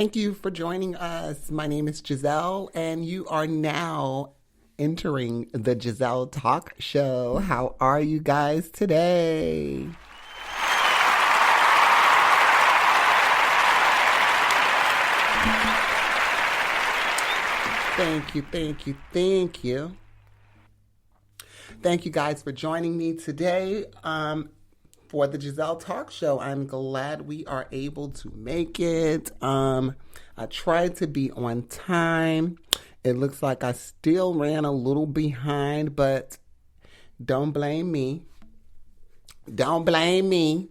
Thank you for joining us. My name is Gezelle, and you are now entering the Gezelle Talk Show. How are you guys today? Thank you, thank you, thank you. Thank you guys for joining me today for the Gezelle Talk Show. I'm glad we are able to make it. I tried to be on time. It looks like I still ran a little behind, but don't blame me. Don't blame me.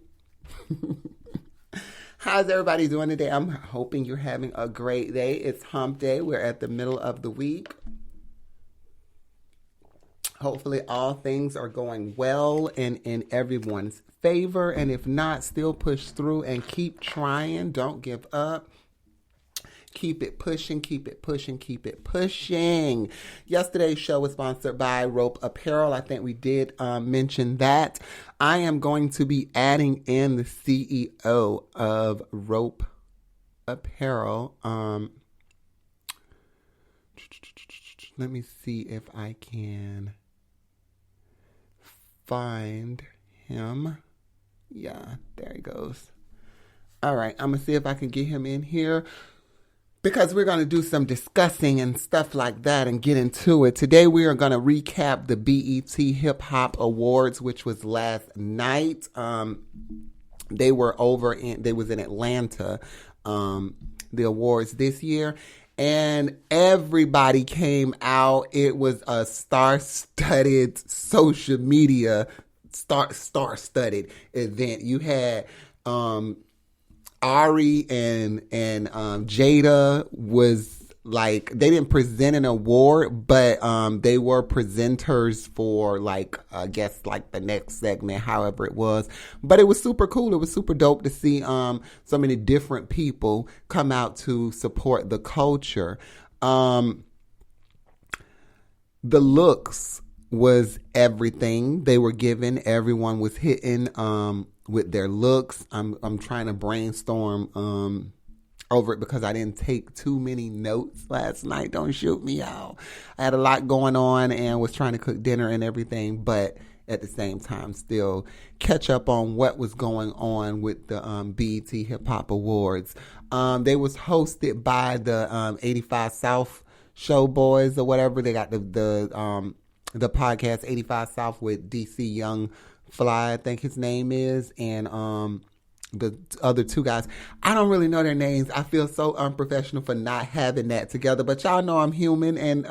How's everybody doing today? I'm hoping you're having a great day. It's hump day. We're at the middle of the week. Hopefully all things are going well and in everyone's favor. And if not, still push through and keep trying. Don't give up. Keep it pushing, keep it pushing, keep it pushing. Yesterday's show was sponsored by Rope Apparel. I think we did mention that. I am going to be adding in the CEO of Rope Apparel. Let me see if I can find him. Yeah, there he goes. All right, I'm going to see if I can get him in here, because we're going to do some discussing and stuff like that and get into it. Today we are going to recap the BET Hip Hop Awards, which was last night. They was in Atlanta, the awards this year. And everybody came out. It was a star-studded social media, star-studded event. You had Ari and Jada was like, they didn't present an award, but they were presenters for I guess the next segment, however it was. But it was super cool. It was super dope to see so many different people come out to support the culture. The looks was everything. They were given. Everyone was hitting with their looks. I'm trying to brainstorm over it because I didn't take too many notes last night. Don't shoot me out. I had a lot going on and was trying to cook dinner and everything, but at the same time still catch up on what was going on with the BET Hip Hop Awards. They was hosted by the 85 South Show Boys or whatever. They got the podcast 85 South with DC Young Fly, I think his name is, and the other two guys. I don't really know their names. I feel so unprofessional for not having that together, but y'all know I'm human, and it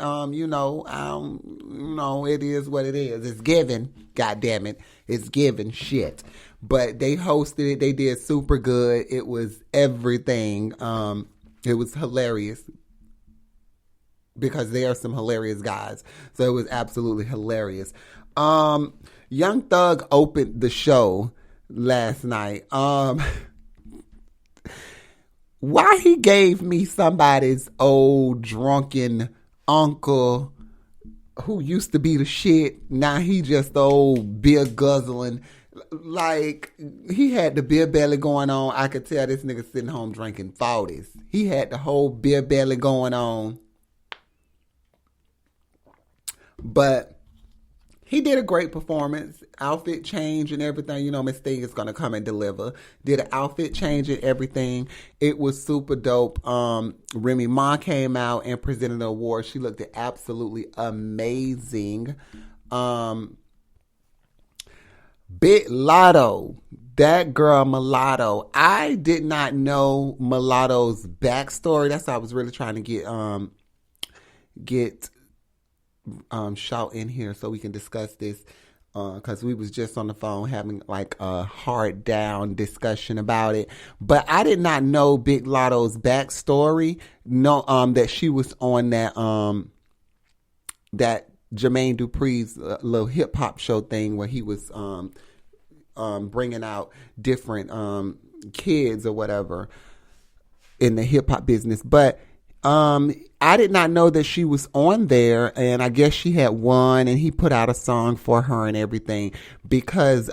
is what it is. It's given. God damn it, it's given shit. But they hosted it. They did super good. It was everything. It was hilarious, because they are some hilarious guys. So it was absolutely hilarious. Young Thug opened the show last night. Why he gave me somebody's old drunken uncle who used to be the shit. Now he just old beer guzzling. He had the beer belly going on. I could tell this nigga sitting home drinking 40s. He had the whole beer belly going on. But he did a great performance, outfit change and everything. Miss Thing is going to come and deliver. Did an outfit change and everything. It was super dope. Remy Ma came out and presented an award. She looked absolutely amazing. Big Lotto, that girl Mulatto. I did not know Mulatto's backstory. That's why I was really trying to get Shout in here so we can discuss this, because we was just on the phone having a hard down discussion about it. But I did not know Big Lotto's backstory. No, that she was on that Jermaine Dupri's little hip hop show thing where he was bringing out different kids or whatever in the hip hop business. But I did not know that she was on there, and I guess she had won, and he put out a song for her and everything, because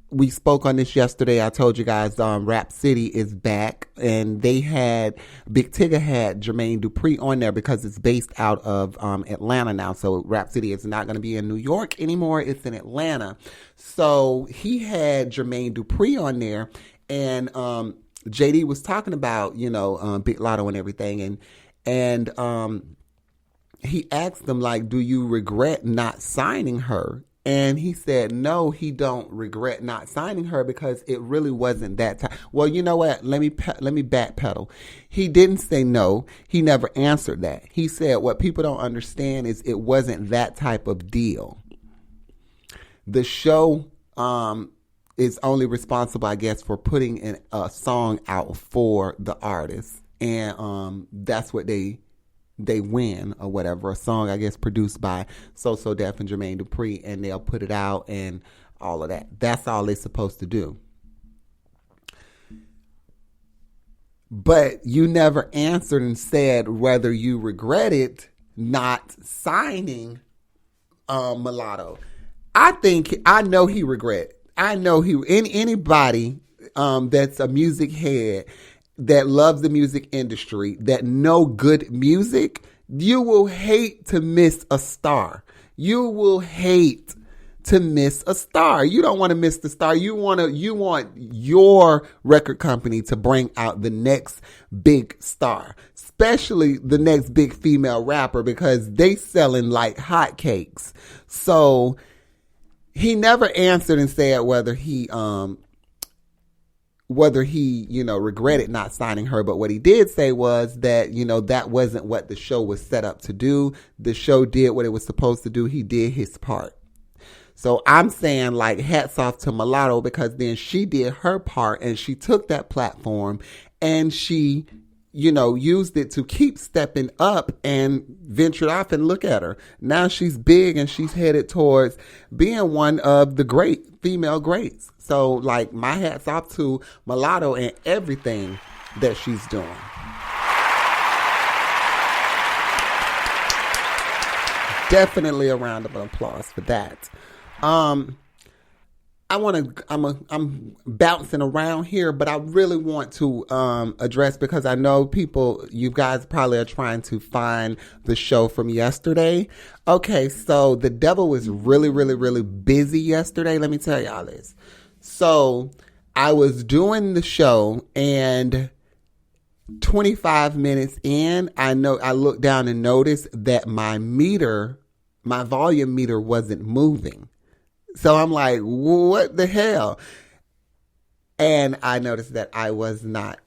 we spoke on this yesterday. I told you guys Rap City is back, and they had Big Tigger had Jermaine Dupri on there because it's based out of Atlanta now. So Rap City is not going to be in New York anymore. It's in Atlanta. So he had Jermaine Dupri on there, and JD was talking about, Big Lotto and everything, and he asked them, like, do you regret not signing her? And he said, no, he don't regret not signing her because it really wasn't that time. Well, you know what? Let me backpedal. He didn't say no. He never answered that. He said what people don't understand is it wasn't that type of deal. The show is only responsible, I guess, for putting in a song out for the artist. And that's what they win or whatever, a song, I guess, produced by So Def and Jermaine Dupri, and they'll put it out and all of that. That's all they're supposed to do. But you never answered and said whether you regretted not signing Mulatto. I know he regret. I know anybody that's a music head that loves the music industry, that know good music, you will hate to miss a star. You will hate to miss a star. You don't want to miss the star. You want your record company to bring out the next big star, especially the next big female rapper, because they selling like hotcakes. So he never answered and said whether he regretted not signing her. But what he did say was that, that wasn't what the show was set up to do. The show did what it was supposed to do. He did his part. So I'm saying, like, hats off to Mulatto, because then she did her part and she took that platform and she, used it to keep stepping up and ventured off, and look at her. Now she's big and she's headed towards being one of the great female greats. So, like, my hat's off to Mulatto and everything that she's doing. Definitely a round of applause for that. I'm bouncing around here, but I really want to address, because I know you guys probably are trying to find the show from yesterday. Okay, so the devil was really, really, really busy yesterday. Let me tell y'all this. So I was doing the show, and 25 minutes in, I looked down and noticed that my volume meter wasn't moving. So I'm like, what the hell? And I noticed that I was not.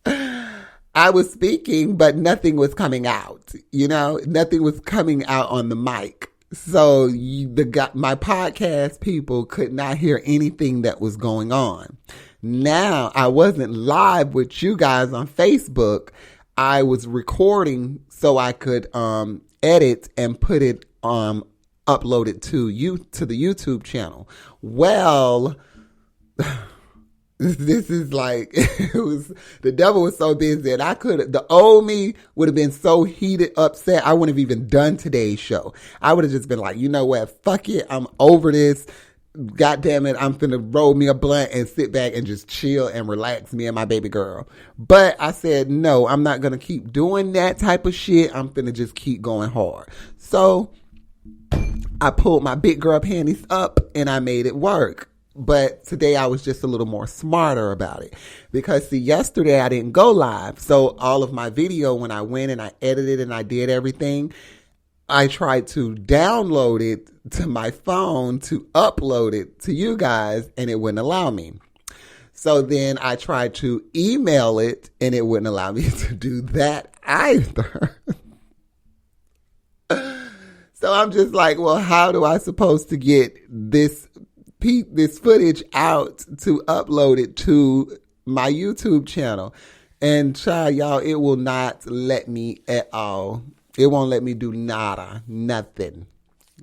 I was speaking, but nothing was coming out. Nothing was coming out on the mic. So my podcast people could not hear anything that was going on. Now, I wasn't live with you guys on Facebook. I was recording so I could edit and put it upload it to the YouTube channel. Well, this is like, the devil was so busy, and the old me would have been so heated, upset, I wouldn't have even done today's show. I would have just been like, you know what, fuck it, I'm over this. God damn it, I'm finna roll me a blunt and sit back and just chill and relax, me and my baby girl. But I said, no, I'm not gonna keep doing that type of shit. I'm finna just keep going hard. So I pulled my big girl panties up and I made it work. But today I was just a little more smarter about it, because see, yesterday I didn't go live. So all of my video, when I went and I edited and I did everything, I tried to download it to my phone to upload it to you guys, and it wouldn't allow me. So then I tried to email it, and it wouldn't allow me to do that either. So I'm just like, well, how do I supposed to get this footage out to upload it to my YouTube channel? And child, y'all, it will not let me at all. It won't let me do nothing.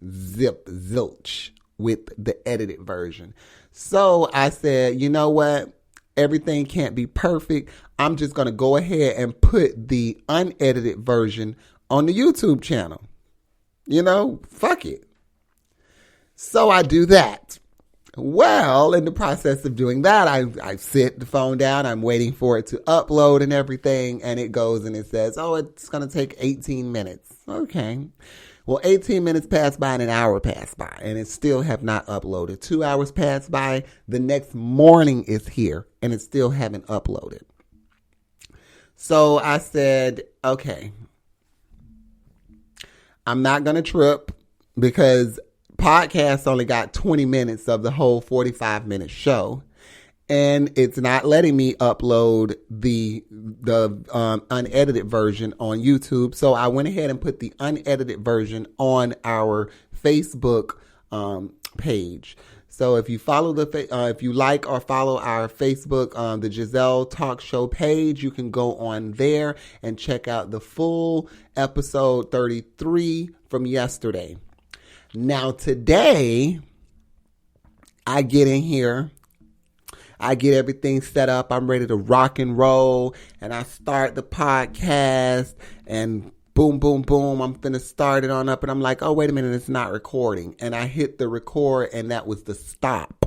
Zilch with the edited version. So I said, you know what? Everything can't be perfect. I'm just going to go ahead and put the unedited version on the YouTube channel. Fuck it. So I do that. Well, in the process of doing that, I sit the phone down. I'm waiting for it to upload and everything. And it goes and it says, oh, it's going to take 18 minutes. Okay. Well, 18 minutes passed by and an hour passed by. And it still have not uploaded. 2 hours passed by. The next morning is here. And it still haven't uploaded. So I said, okay, I'm not going to trip because podcast only got 20 minutes of the whole 45-minute show, and it's not letting me upload the unedited version on YouTube. So I went ahead and put the unedited version on our Facebook page. So if you follow if you like or follow our Facebook, the Gezelle Talk Show page, you can go on there and check out the full episode 33 from yesterday. Now today, I get in here, I get everything set up, I'm ready to rock and roll, and I start the podcast, and boom, boom, boom, I'm finna start it on up, and I'm like, oh, wait a minute, it's not recording. And I hit the record, and that was the stop.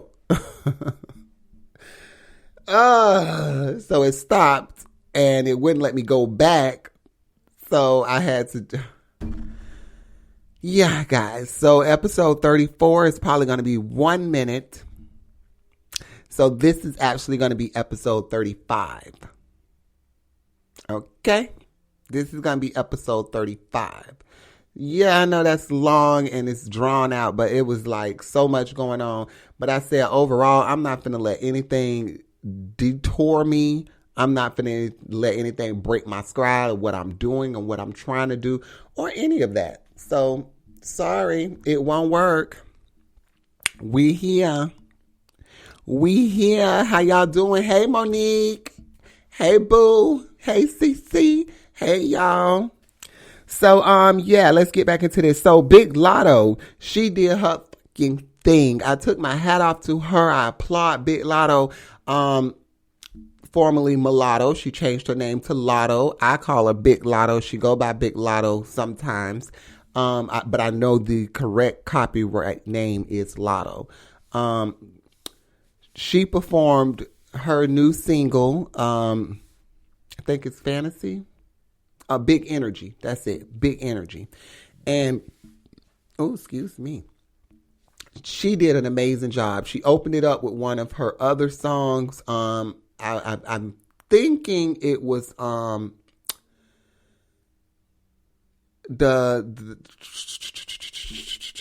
So it stopped, and it wouldn't let me go back, so I had to... Yeah, guys. So episode 34 is probably going to be 1 minute. So this is actually going to be episode 35. Okay? This is going to be episode 35. Yeah, I know that's long and it's drawn out, but it was like so much going on. But I said overall, I'm not going to let anything detour me. I'm not going to let anything break my stride of what I'm doing and what I'm trying to do or any of that. So, sorry, it won't work. We here. How y'all doing? Hey, Monique. Hey, Boo. Hey, CC. Hey, y'all. So, yeah, let's get back into this. So, Big Lotto, she did her fucking thing. I took my hat off to her. I applaud Big Lotto. Formerly Mulatto. She changed her name to Lotto. I call her Big Lotto. She go by Big Lotto sometimes. But I know the correct copyright name is Lotto. She performed her new single, I think it's Fantasy. Big Energy. That's it. Big Energy. And, oh, excuse me. She did an amazing job. She opened it up with one of her other songs. I'm thinking it was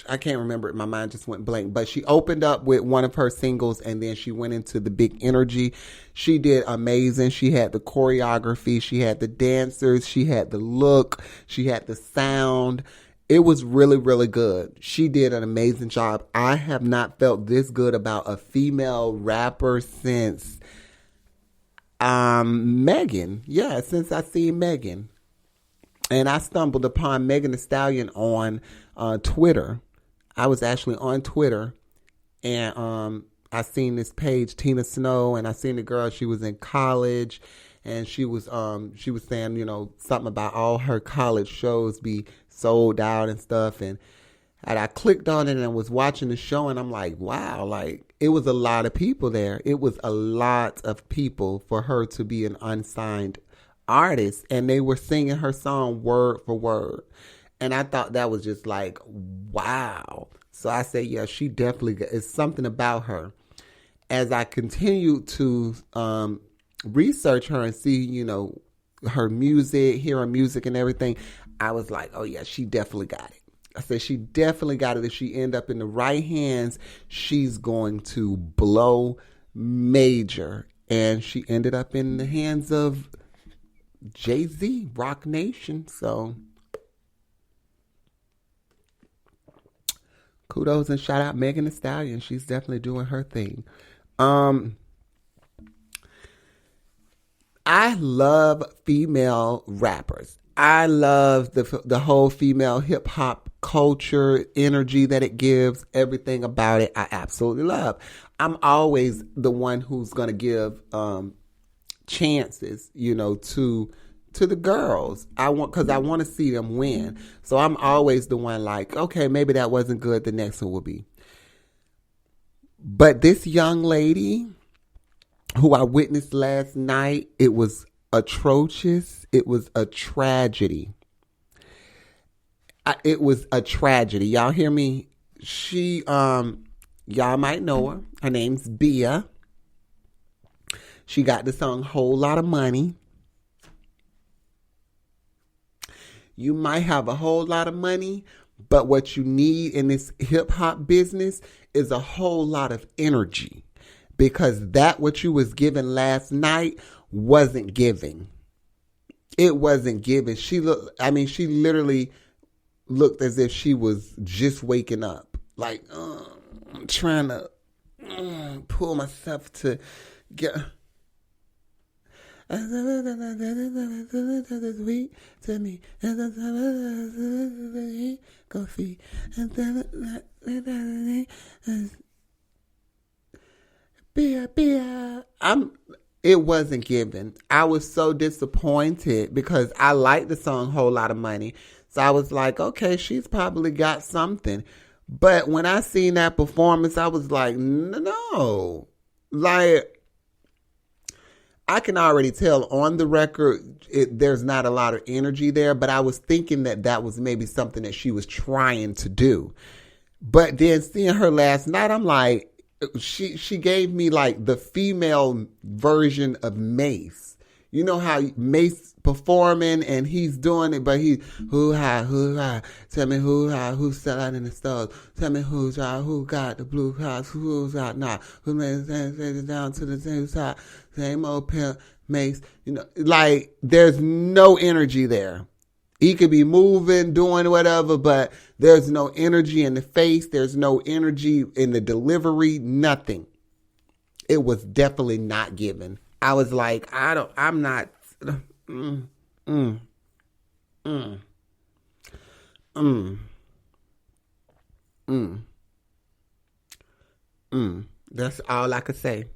I can't remember it. My mind just went blank. But she opened up with one of her singles and then she went into the Big Energy. She did amazing. She had the choreography. She had the dancers. She had the look. She had the sound. It was really, really good. She did an amazing job. I have not felt this good about a female rapper since Megan. Yeah, since I seen Megan. And I stumbled upon Megan Thee Stallion on Twitter. I was actually on Twitter, and I seen this page, Tina Snow, and I seen the girl. She was in college, and she was saying, you know, something about all her college shows be sold out and stuff. And I clicked on it and was watching the show, and I'm like, wow, like it was a lot of people there. It was a lot of people for her to be an unsigned artist, and they were singing her song word for word. And I thought that was just like, wow. So I said, yeah, she definitely, it's something about her. As I continued to research her and see, you know, her music, hear her music and everything, I was like, oh yeah, she definitely got it. I said, she definitely got it. If she end up in the right hands, she's going to blow major. And she ended up in the hands of Jay-Z, Rock Nation. So kudos and shout out Megan Thee Stallion. She's definitely doing her thing. I love female rappers. I love the whole female hip hop culture, energy that it gives, everything about it. I absolutely love. I'm always the one who's going to give chances, you know, to the girls. Because I want to see them win. So I'm always the one like, okay, maybe that wasn't good. The next one will be. But this young lady who I witnessed last night, it was atrocious. It was a tragedy. It was a tragedy. Y'all hear me? She, y'all might know her. Her name's Bia. She got the song Whole Lot of Money. You might have a whole lot of money, but what you need in this hip hop business is a whole lot of energy, because that what you was given last night wasn't giving. It wasn't giving. She literally looked as if she was just waking up. Like, I'm trying to pull myself to get. Sweet to me, coffee, It wasn't given. I was so disappointed because I liked the song Whole Lot of Money. So I was like, okay, she's probably got something. But when I seen that performance, I was like, no. Like, I can already tell on the record, there's not a lot of energy there, but I was thinking that was maybe something that she was trying to do. But then seeing her last night, I'm like, she gave me like the female version of Mace. You know how Mace performing and he's doing it, but he hoo-ha, tell me hoo-ha, who's sell out in the stores, tell me who got the blue house, who's out now, who made it down to the same side, same old pimp, Mace, you know, like there's no energy there. He could be moving, doing whatever, but there's no energy in the face, there's no energy in the delivery, nothing. It was definitely not given. I was like, I'm not. That's all I could say.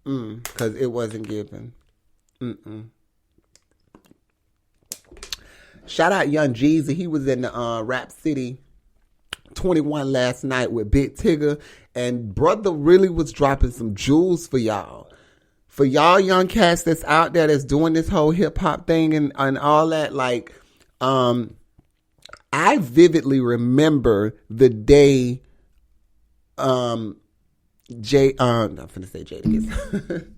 Because it wasn't given. Shout out Young Jeezy. He was in the Rap City 21 last night with Big Tigger, and brother really was dropping some jewels for y'all. For y'all young cats that's out there that's doing this whole hip hop thing and all that, like, I vividly remember the day I'm finna say Jada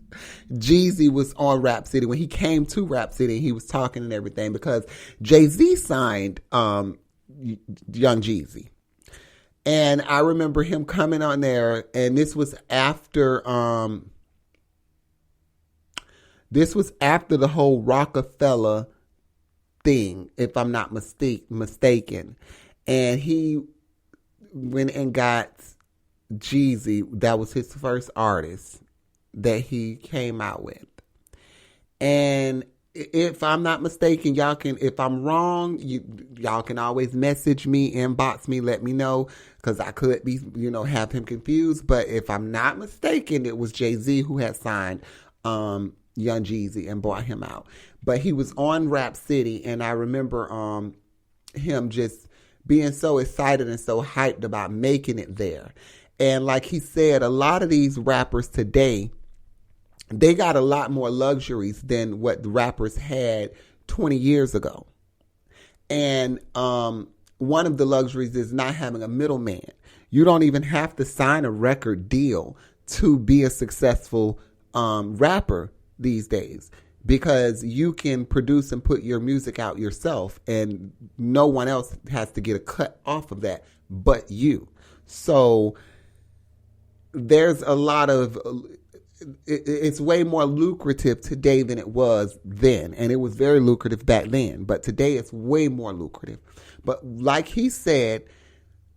Jeezy was on Rap City. When he came to Rap City, he was talking and everything because Jay-Z signed Young Jeezy. And I remember him coming on there, and this was after the whole Rockefeller thing, if I'm not mistaken. And he went and got Jeezy. That was his first artist that he came out with. And if I'm not mistaken, y'all can, if I'm wrong, y'all can always message me, inbox me, let me know, because I could be, have him confused. But if I'm not mistaken, it was Jay-Z who had signed Young Jeezy and brought him out. But he was on Rap City, and I remember him just being so excited and so hyped about making it there. And like he said, a lot of these rappers today, they got a lot more luxuries than what the rappers had 20 years ago. And one of the luxuries is not having a middleman. You don't even have to sign a record deal to be a successful rapper these days, because you can produce and put your music out yourself, and no one else has to get a cut off of that but you. So there's a lot of... It's way more lucrative today than it was then. And it was very lucrative back then. But today it's way more lucrative. But like he said,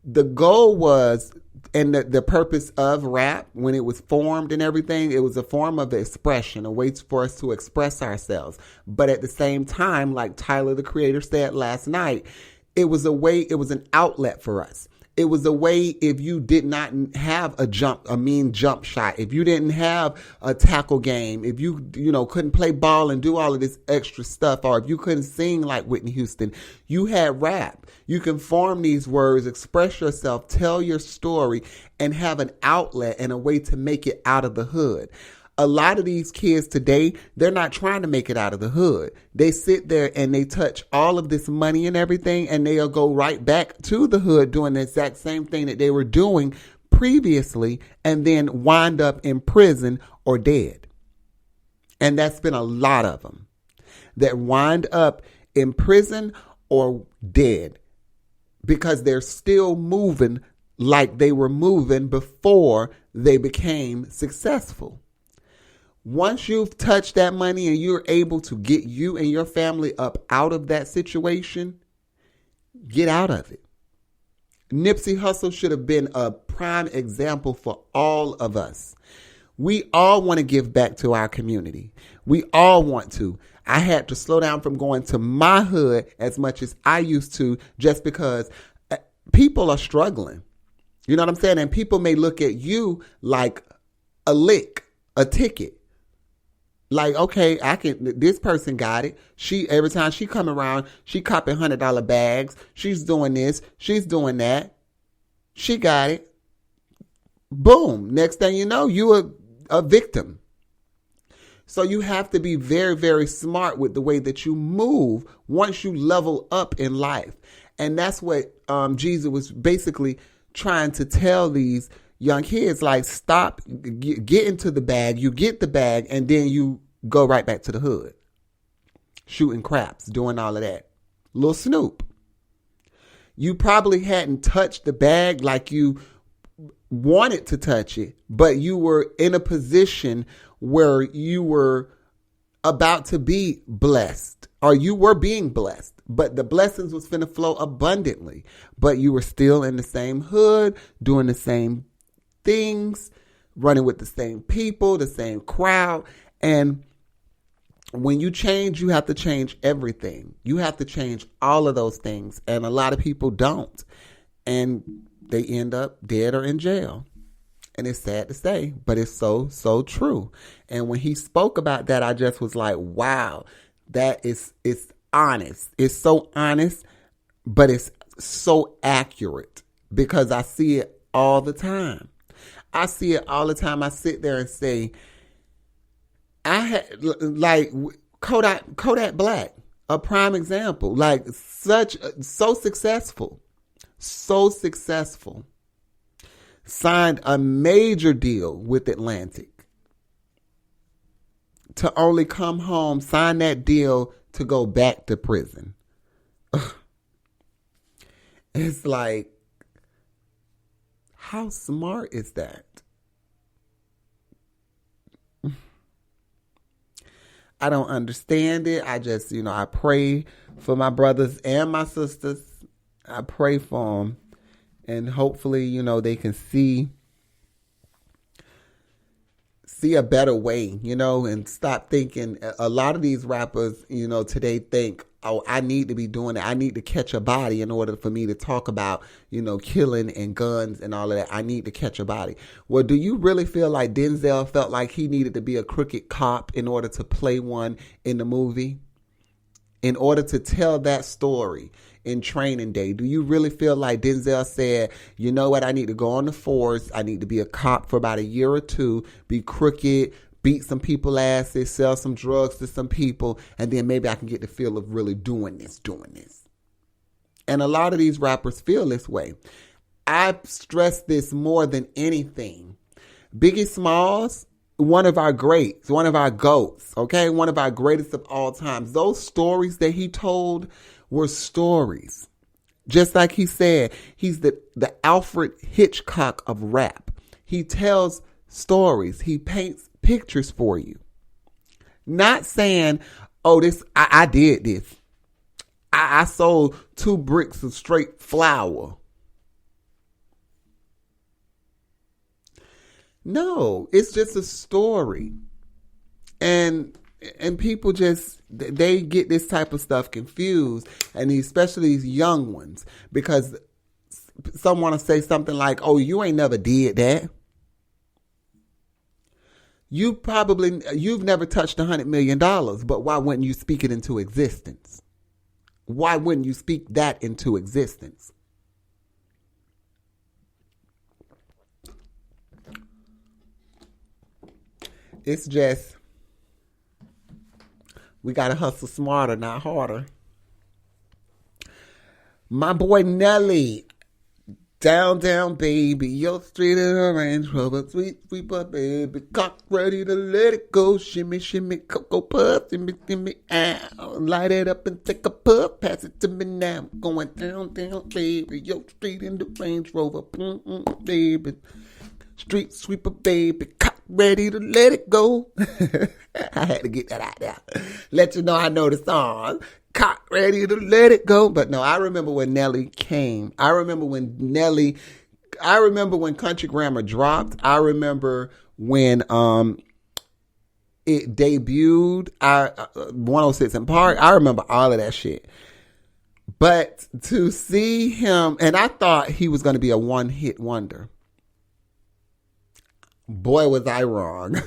the goal was, and the purpose of rap, when it was formed and everything, it was a form of expression, a way for us to express ourselves. But at the same time, like Tyler, the Creator, said last night, it was a way, it was an outlet for us. It was a way if you did not have a mean jump shot, if you didn't have a tackle game, if you couldn't play ball and do all of this extra stuff, or if you couldn't sing like Whitney Houston, you had rap. You can form these words, express yourself, tell your story, and have an outlet and a way to make it out of the hood. A lot of these kids today, they're not trying to make it out of the hood. They sit there and they touch all of this money and everything, and they'll go right back to the hood doing the exact same thing that they were doing previously, and then wind up in prison or dead. And that's been a lot of them that wind up in prison or dead because they're still moving like they were moving before they became successful. Once you've touched that money and you're able to get you and your family up out of that situation, get out of it. Nipsey Hussle should have been a prime example for all of us. We all want to give back to our community. We all want to. I had to slow down from going to my hood as much as I used to just because people are struggling. You know what I'm saying? And people may look at you like a lick, a ticket. Like, okay, this person got it. Every time she come around, she copping $100 bags. She's doing this. She's doing that. She got it. Boom. Next thing you know, you a victim. So you have to be very, very smart with the way that you move once you level up in life. And that's what Jesus was basically trying to tell these young kids, like, stop, get into the bag, you get the bag, and then you go right back to the hood. Shooting craps, doing all of that. Lil Snoop. You probably hadn't touched the bag like you wanted to touch it, but you were in a position where you were about to be blessed, or you were being blessed, but the blessings was finna flow abundantly, but you were still in the same hood, doing the same things, running with the same people, the same crowd. And when you change, you have to change everything. You have to change all of those things. And a lot of people don't. And they end up dead or in jail. And it's sad to say, but it's so, so true. And when he spoke about that, I just was like, wow, it's honest. It's so honest, but it's so accurate because I see it all the time. I see it all the time. I sit there and say, I had like Kodak Black, a prime example, like so successful, signed a major deal with Atlantic to only come home, sign that deal to go back to prison. It's like, how smart is that? I don't understand it. I just, I pray for my brothers and my sisters. I pray for them. And hopefully, they can see a better way, and stop thinking. A lot of these rappers, today think, oh, I need to be doing it. I need to catch a body in order for me to talk about, killing and guns and all of that. I need to catch a body. Well, do you really feel like Denzel felt like he needed to be a crooked cop in order to play one in the movie? In order to tell that story in Training Day, do you really feel like Denzel said, you know what, I need to go on the force, I need to be a cop for about a year or two, be crooked, beat some people asses, sell some drugs to some people, and then maybe I can get the feel of really doing this. And a lot of these rappers feel this way. I stress this more than anything. Biggie Smalls, one of our greats, one of our GOATs, okay? One of our greatest of all times. Those stories that he told were stories. Just like he said, he's the Alfred Hitchcock of rap. He tells stories. He paints pictures for you. Not saying, oh, I did this. I sold 2 bricks of straight flour. No, it's just a story. And people just, they get this type of stuff confused, and especially these young ones, because someone to say something like, oh, you ain't never did that. You've never touched $100 million, but why wouldn't you speak it into existence? Why wouldn't you speak that into existence? It's just, we got to hustle smarter, not harder. My boy Nelly, down, baby, your street in a Range Rover, sweet, but baby, cock ready to let it go, shimmy, cocoa puff, shimmy, out, light it up and take a puff, pass it to me now, going down, baby, your street in the Range Rover, baby, street sweeper, baby, cock ready to let it go. I had to get that out there, let you know I know the song. Cock ready to let it go. But no, I remember when Nelly came. I remember when Country Grammar dropped. I remember when it debuted. 106 in Park. I remember all of that shit. But to see him, and I thought he was going to be a one-hit wonder. Boy, was I wrong.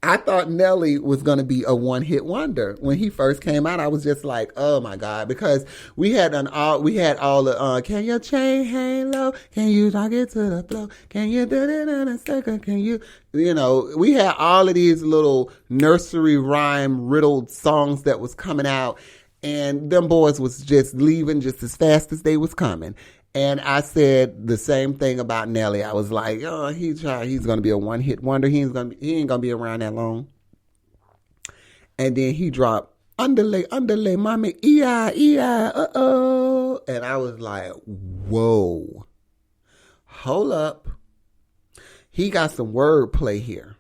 I thought Nelly was going to be a one-hit wonder. When he first came out, I was just like, oh my God, because we had all the, can your chain hang low? Can you knock it to the floor? Can you do it in a second? Can you we had all of these little nursery rhyme riddled songs that was coming out, and them boys was just leaving just as fast as they was coming. And I said the same thing about Nelly. I was like, oh, he's going to be a one-hit wonder. He ain't going to be around that long. And then he dropped, underlay, mommy, E-I, uh-oh. And I was like, whoa, hold up. He got some wordplay here.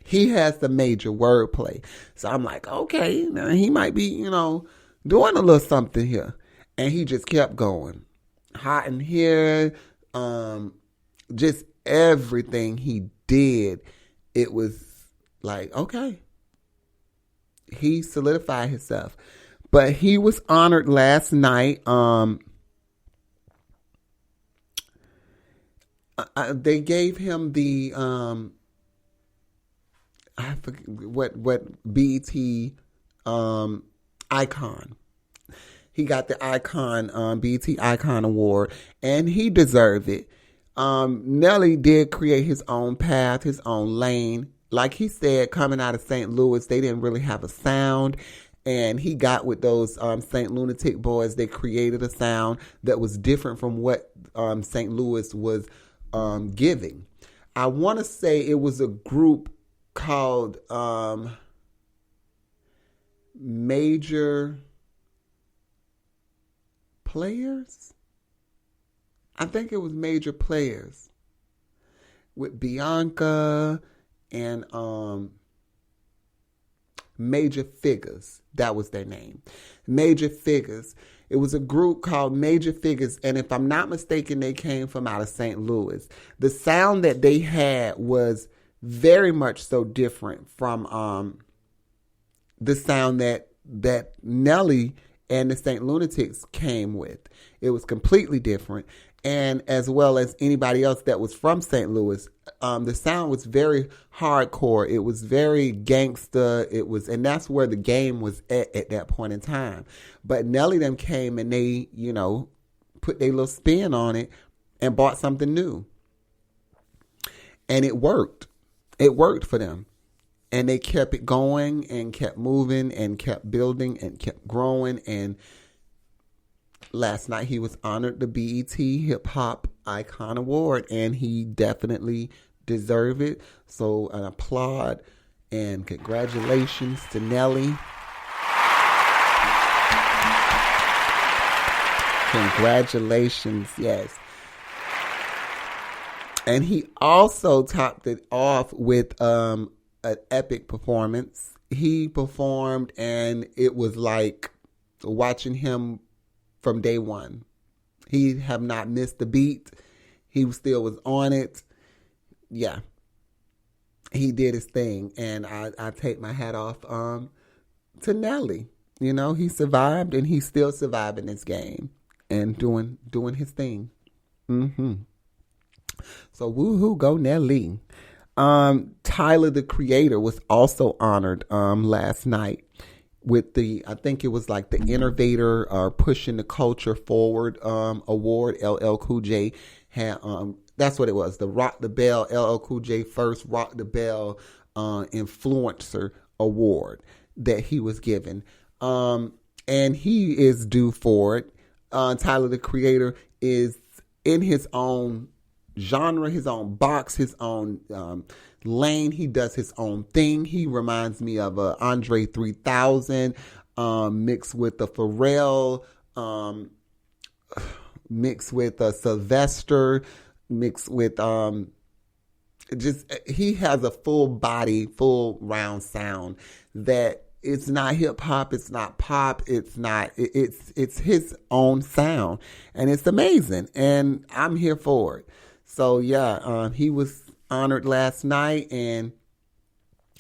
He has the major wordplay. So I'm like, okay, now he might be, doing a little something here. And he just kept going. Hot in here. Just everything he did. It was like, okay. He solidified himself. But he was honored last night. They gave him the I forget what BET icon. He got the icon, BET Icon Award, and he deserved it. Nelly did create his own path, his own lane. Like he said, coming out of St. Louis, they didn't really have a sound. And he got with those St. Lunatic boys. They created a sound that was different from what St. Louis was giving. I want to say it was a group called Major Players. I think it was Major Players with Bianca and Major Figures. That was their name. Major Figures. It was a group called Major Figures, and if I'm not mistaken, they came from out of St. Louis. The sound that they had was very much so different from the sound that Nelly and the St. Lunatics came with. It was completely different. And as well as anybody else that was from St. Louis, the sound was very hardcore. It was very gangster. And that's where the game was at that point in time. But Nelly them came and they, put their little spin on it and bought something new. And it worked. It worked for them. And they kept it going and kept moving and kept building and kept growing. And last night he was honored the BET Hip Hop Icon Award, and he definitely deserved it. So an applaud and congratulations to Nelly. Congratulations, yes. And he also topped it off with an epic performance. He performed, and it was like watching him from day one. He have not missed a beat. He still was on it. Yeah. He did his thing, and I take my hat off to Nelly. He survived, and he's still surviving this game. and doing his thing. Mm-hmm. So woohoo, go Nelly. Tyler the Creator was also honored last night with the, I think it was like the Innovator Pushing the Culture Forward award. LL Cool J had that's what it was, the Rock the Bell, LL Cool J first Rock the Bell influencer award that he was given. And he is due for it. Tyler the Creator is in his own genre, his own box, his own lane. He does his own thing. He reminds me of Andre 3000 mixed with the Pharrell, mixed with Sylvester, mixed with just, he has a full body, full round sound that it's not hip hop, it's not pop, it's his own sound, and it's amazing, and I'm here for it. So yeah, he was honored last night, and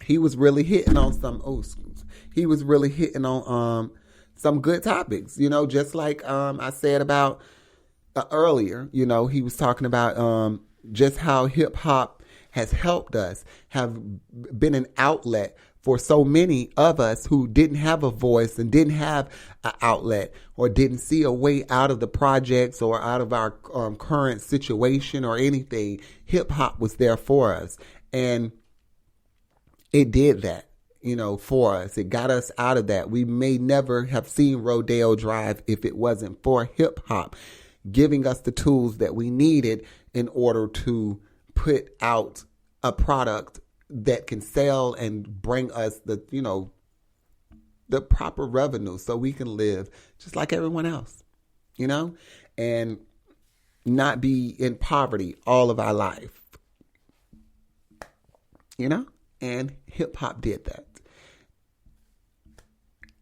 he was really hitting on he was really hitting on some good topics, just like I said about earlier. He was talking about just how hip hop has helped us, have been an outlet for so many of us who didn't have a voice and didn't have an outlet, or didn't see a way out of the projects or out of our current situation or anything. Hip hop was there for us, and it did that, for us. It got us out of that. We may never have seen Rodeo Drive if it wasn't for hip hop giving us the tools that we needed in order to put out a product that can sell and bring us the proper revenue so we can live just like everyone else, and not be in poverty all of our life, and hip hop did that.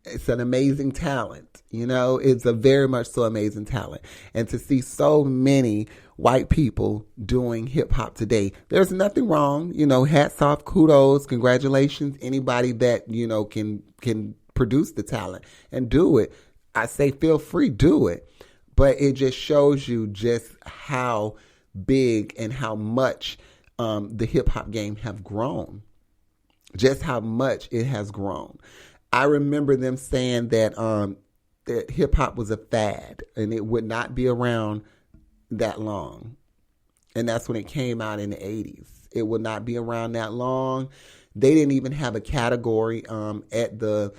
It's an amazing talent, it's a very much so amazing talent. And to see so many white people doing hip hop today, there's nothing wrong, hats off, kudos, congratulations, anybody that, can produce the talent and do it. I say feel free, do it. But it just shows you just how big and how much the hip hop game have grown, just how much it has grown. I remember them saying that that hip hop was a fad and it would not be around that long. And that's when it came out in the 80s. It would not be around that long. They didn't even have a category at the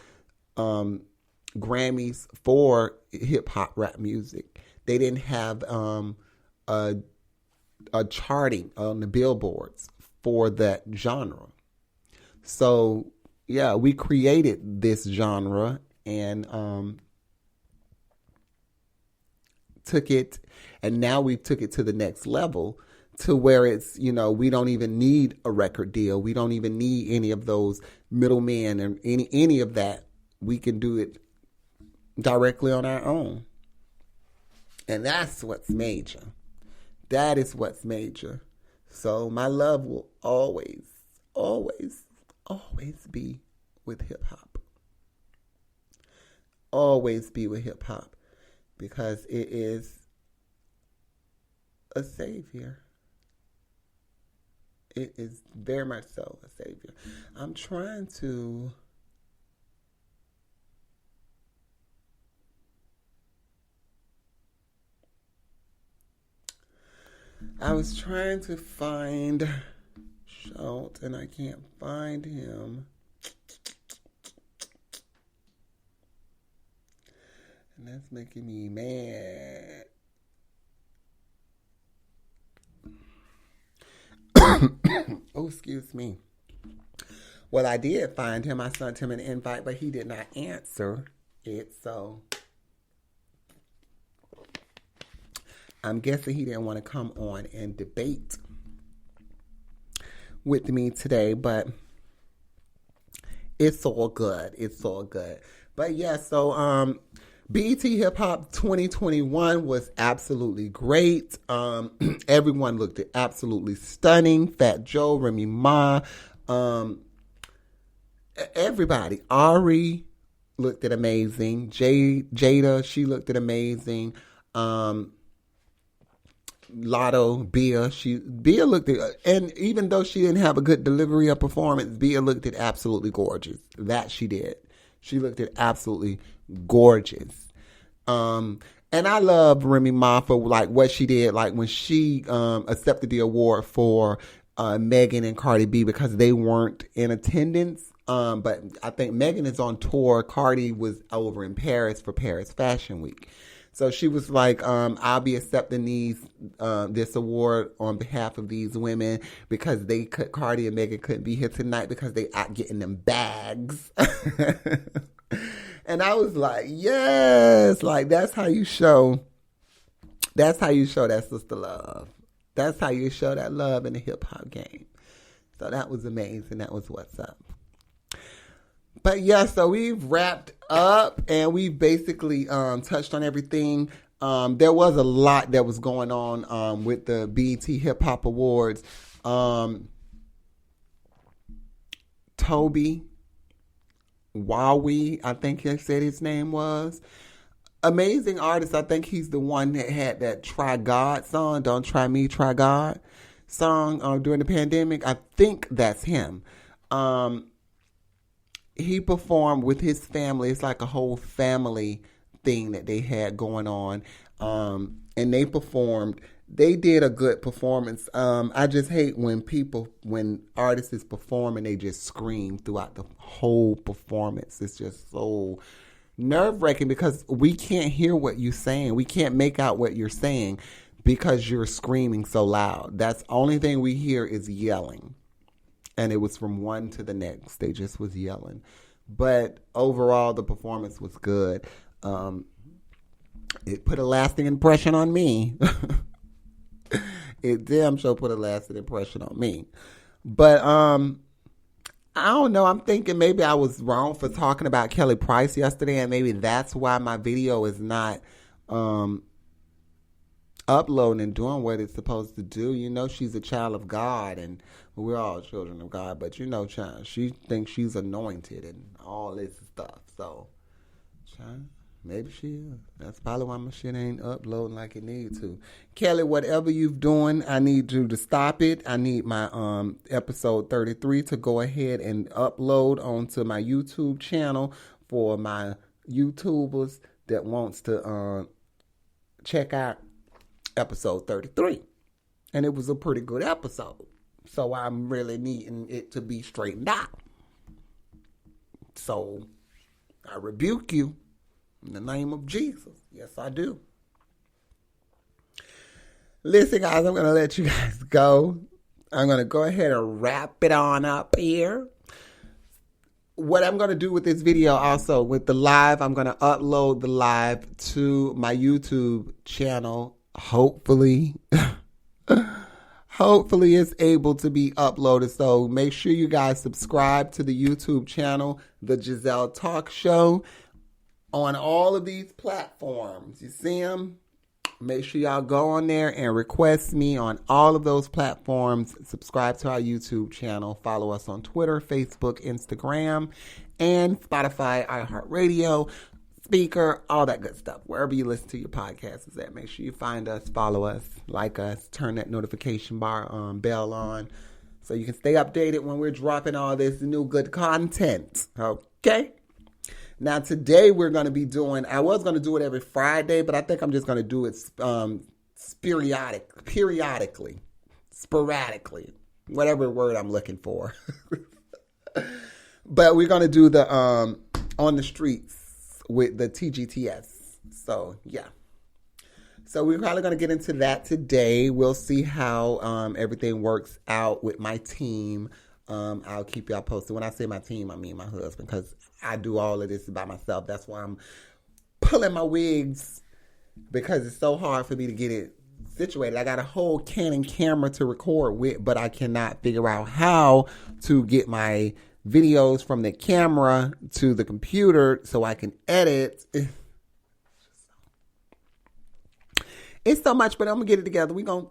Grammys for hip hop rap music. They didn't have a charting on the billboards for that genre. So yeah, we created this genre and took it, and now we took it to the next level to where it's, we don't even need a record deal. We don't even need any of those middlemen and any of that. We can do it directly on our own. And that's what's major. That is what's major. So my love will always, always, always be with hip hop. Always be with hip hop, because it is a savior. It is very much so a savior. I was trying to find Shout, and I can't find him. And that's making me mad. Oh, excuse me. Well, I did find him. I sent him an invite, but he did not answer it. So I'm guessing he didn't want to come on and debate with me today, but it's all good. It's all good. But yeah, so BET Hip Hop 2021 was absolutely great. Everyone looked absolutely stunning. Fat Joe, Remy Ma, everybody. Ari looked amazing. Jada, she looked amazing. Lotto, Bia looked at, and even though she didn't have a good delivery or performance, Bia looked at absolutely gorgeous. That she did. She looked at absolutely gorgeous. And I love Remy Ma for like what she did, like when she accepted the award for Megan and Cardi B because they weren't in attendance. But I think Megan is on tour. Cardi was over in Paris for Paris Fashion Week. So she was like, I'll be accepting this award on behalf of these women because Cardi and Megan couldn't be here tonight because they out getting them bags. And I was like, yes, like that's how you show that sister love. That's how you show that love in the hip hop game. So that was amazing. That was what's up. But yeah, so we've wrapped up and we basically touched on everything. There was a lot that was going on with the BET Hip Hop Awards. Toby Wowie, I think he said his name was. Amazing artist. I think he's the one that had that Try God song, Don't Try Me, Try God song during the pandemic. I think that's him. He performed with his family. It's like a whole family thing that they had going on. And they did a good performance. I just hate when artists perform and they just scream throughout the whole performance. It's just so nerve-wracking because we can't hear what you're saying. We can't make out what you're saying because you're screaming so loud. That's the only thing we hear is yelling. And it was from one to the next. They just was yelling. But overall, the performance was good. It put a lasting impression on me. It damn sure put a lasting impression on me. But I don't know. I'm thinking maybe I was wrong for talking about Kelly Price yesterday, and maybe that's why my video is not uploading and doing what it's supposed to do. You know, she's a child of God, and we're all children of God. But you know, she thinks she's anointed and all this stuff. So, maybe she is. That's probably why my shit ain't uploading like it needs to. Kelly, whatever you're doing, I need you to stop it. I need my episode 33 to go ahead and upload onto my YouTube channel for my YouTubers that wants to check out episode 33. And it was a pretty good episode. So I'm really needing it to be straightened out. So I rebuke you in the name of Jesus. Yes, I do. Listen, guys, I'm going to let you guys go. I'm going to go ahead and wrap it on up here. What I'm going to do with this video also, with the live, I'm going to upload the live to my YouTube channel. Hopefully it's able to be uploaded. So make sure you guys subscribe to the YouTube channel, The Gezelle Talk Show, on all of these platforms. You see them? Make sure y'all go on there and request me on all of those platforms. Subscribe to our YouTube channel. Follow us on Twitter, Facebook, Instagram, and Spotify, iHeartRadio, Speaker, all that good stuff. Wherever you listen to your podcasts is at. Make sure you find us, follow us, like us, turn that notification bell on so you can stay updated when we're dropping all this new good content. Okay? Now, today we're going to be doing, I was going to do it every Friday, but I think I'm just going to do it sporadically, whatever word I'm looking for. But we're going to do the on the streets with the TGTS. So, yeah. So we're probably going to get into that today. We'll see how everything works out with my team. I'll keep y'all posted. When I say my team, I mean my husband, because I do all of this by myself. That's why I'm pulling my wigs, because it's so hard for me to get it situated. I got a whole Canon camera to record with, but I cannot figure out how to get my videos from the camera to the computer so I can edit. It's so much, but I'm gonna get it together. We're gonna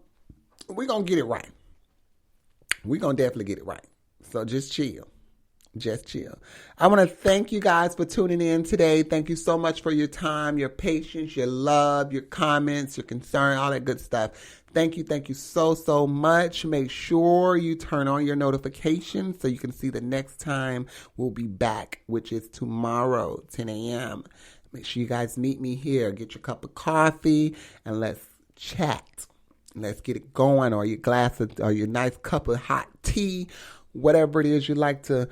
get it right. We're gonna definitely get it right. So just chill. Just chill. I want to thank you guys for tuning in today. Thank you so much for your time, your patience, your love, your comments, your concern, all that good stuff. Thank you so, so much. Make sure you turn on your notifications so you can see the next time we'll be back, which is tomorrow, 10 a.m. Make sure you guys meet me here. Get your cup of coffee and let's chat. Let's get it going, or your glass of, or your nice cup of hot tea, whatever it is you like to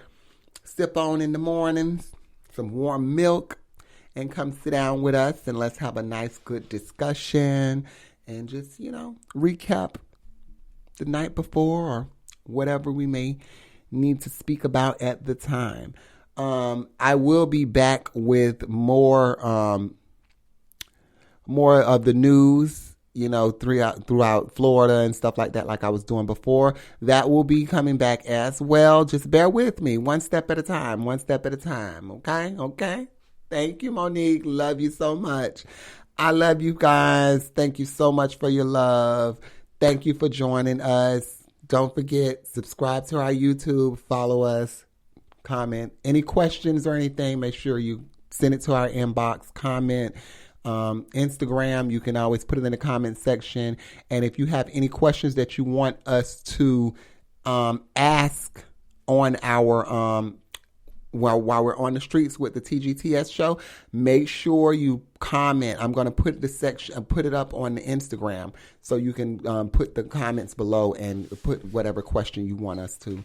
sip on in the mornings, some warm milk, and come sit down with us and let's have a nice, good discussion and just, recap the night before or whatever we may need to speak about at the time. I will be back with more of the news, throughout Florida and stuff like that, like I was doing before. That will be coming back as well. Just bear with me, one step at a time. Okay? Thank you, Monique. Love you so much. I love you guys. Thank you so much for your love. Thank you for joining us. Don't forget, subscribe to our YouTube, follow us, comment. Any questions or anything, make sure you send it to our inbox, comment. Instagram, you can always put it in the comment section. And if you have any questions that you want us to ask on our while we're on the streets with the TGTS show, make sure you comment. I'm going to put put it up on the Instagram so you can put the comments below and put whatever question you want us to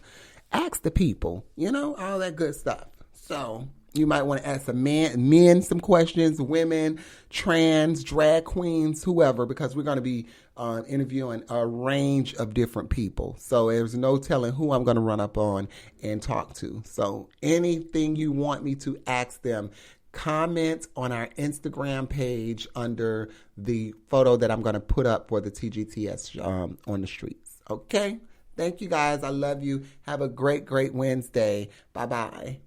ask the people, all that good stuff. So you might want to ask some men some questions, women, trans, drag queens, whoever, because we're going to be interviewing a range of different people. So there's no telling who I'm going to run up on and talk to. So anything you want me to ask them, comment on our Instagram page under the photo that I'm going to put up for the TGTS on the streets. Okay? Thank you guys. I love you. Have a great, great Wednesday. Bye-bye.